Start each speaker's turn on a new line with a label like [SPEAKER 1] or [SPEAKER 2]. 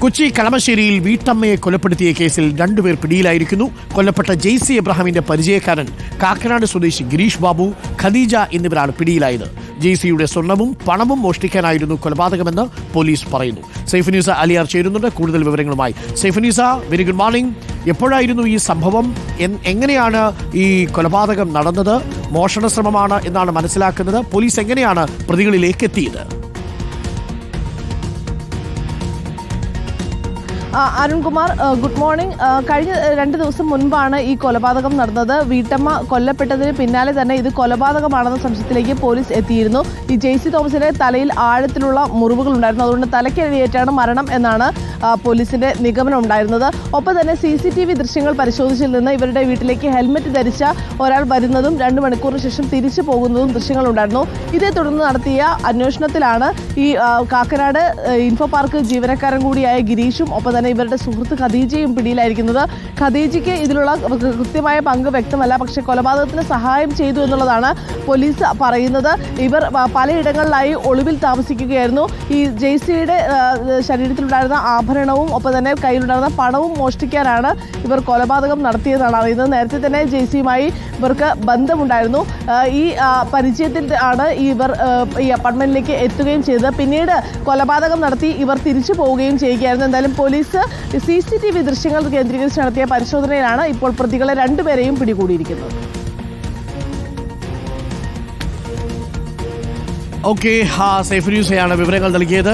[SPEAKER 1] കൊച്ചി കളമശ്ശേരിയിൽ വീട്ടമ്മയെ കൊലപ്പെടുത്തിയ കേസിൽ രണ്ടുപേർ പിടിയിലായിരിക്കുന്നു. കൊല്ലപ്പെട്ട ജെയ്സി എബ്രഹാമിന്റെ പരിചയക്കാരൻ കാക്കനാട് സ്വദേശി ഗിരീഷ് ബാബു, ഖദീജ എന്നിവരാണ് പിടിയിലായത്. ജെയ്സിയുടെ സ്വർണവും പണവും മോഷ്ടിക്കാനായിരുന്നു കൊലപാതകമെന്ന് പോലീസ് പറയുന്നു. സൈഫുനീസ അലിയാർ ചേരുന്നുണ്ട് കൂടുതൽ വിവരങ്ങളുമായി. Saifunnisa, very good morning. എപ്പോഴായിരുന്നു ഈ സംഭവം? എങ്ങനെയാണ് ഈ കൊലപാതകം നടന്നത്? മോഷണ ശ്രമമാണ് എന്നാണ് മനസ്സിലാക്കുന്നത്. പോലീസ് എങ്ങനെയാണ് പ്രതികളിലേക്ക് എത്തിയത്?
[SPEAKER 2] Arunkumar, good morning. കഴിഞ്ഞ 2 ദിവസം മുൻപാണ് ഈ കൊലപാതകം നടന്നത്. വീട്ടമ്മ കൊല്ലപ്പെട്ടതിന് പിന്നാലെ തന്നെ ഇത് കൊലപാതകമാണെന്ന സംശയത്തിലേക്ക് പോലീസ് എത്തിയിരുന്നു. ഈ ജെയ്സി തോമസിന്റെ തലയിൽ ആഴത്തിലുള്ള മുറിവുകൾ ഉണ്ടായിരുന്നു. അതുകൊണ്ട് തലയ്ക്കടിയേറ്റാണ് മരണം എന്നാണ് പോലീസിന്റെ നിഗമനം ഉണ്ടായിരുന്നത്. ഒപ്പം തന്നെ CCTV ദൃശ്യങ്ങൾ പരിശോധിച്ചതിൽ നിന്ന് ഇവരുടെ വീട്ടിലേക്ക് ഹെൽമെറ്റ് ധരിച്ച ഒരാൾ വരുന്നതും 2 മണിക്കൂറിന് ശേഷം തിരിച്ചു പോകുന്നതും ദൃശ്യങ്ങൾ ഉണ്ടായിരുന്നു. ഇതേ തുടർന്ന് നടത്തിയ അന്വേഷണത്തിലാണ് ഈ കാക്കനാട് ഇൻഫോ പാർക്ക് ജീവനക്കാരൻ കൂടിയായ ഗിരീഷും ഒപ്പം തന്നെ ഇവരുടെ സുഹൃത്ത് ഖദീജയും പിടിയിലായിരിക്കുന്നത്. ഖദീജയ്ക്ക് ഇതിലുള്ള കൃത്യമായ പങ്ക് വ്യക്തമല്ല, പക്ഷേ കൊലപാതകത്തിന് സഹായം ചെയ്തു എന്നുള്ളതാണ് പോലീസ് പറയുന്നത്. ഇവർ പലയിടങ്ങളിലായി ഒളിവിൽ താമസിക്കുകയായിരുന്നു. ഈ ജെയ്സിയുടെ ശരീരത്തിലുണ്ടായിരുന്ന ആഭരണവും ഒപ്പം തന്നെ കയ്യിലുണ്ടായിരുന്ന പണവും മോഷ്ടിക്കാനാണ് ഇവർ കൊലപാതകം നടത്തിയതെന്നാണ് അറിയുന്നത്. നേരത്തെ തന്നെ ജെയ്സിയുമായി ഇവർക്ക് ബന്ധമുണ്ടായിരുന്നു. ഈ പരിചയത്തിൽ ആണ് ഇവർ ഈ അപ്പാർട്ട്മെന്റിലേക്ക് എത്തുകയും ചെയ്തത്. പിന്നീട് കൊലപാതകം നടത്തി ഇവർ തിരിച്ചു പോവുകയും ചെയ്യുകയായിരുന്നു. എന്തായാലും പോലീസ് CCTV ദൃശ്യങ്ങൾ കേന്ദ്രീകരിച്ച് നടത്തിയ പരിശോധനയിലാണ് ഇപ്പോൾ പ്രതികളെ 2 പേരെയും പിടികൂടിയിരിക്കുന്നത്.
[SPEAKER 1] ഓക്കെ, സൈഫുനീസയാണ് വിവരങ്ങൾ നൽകിയത്.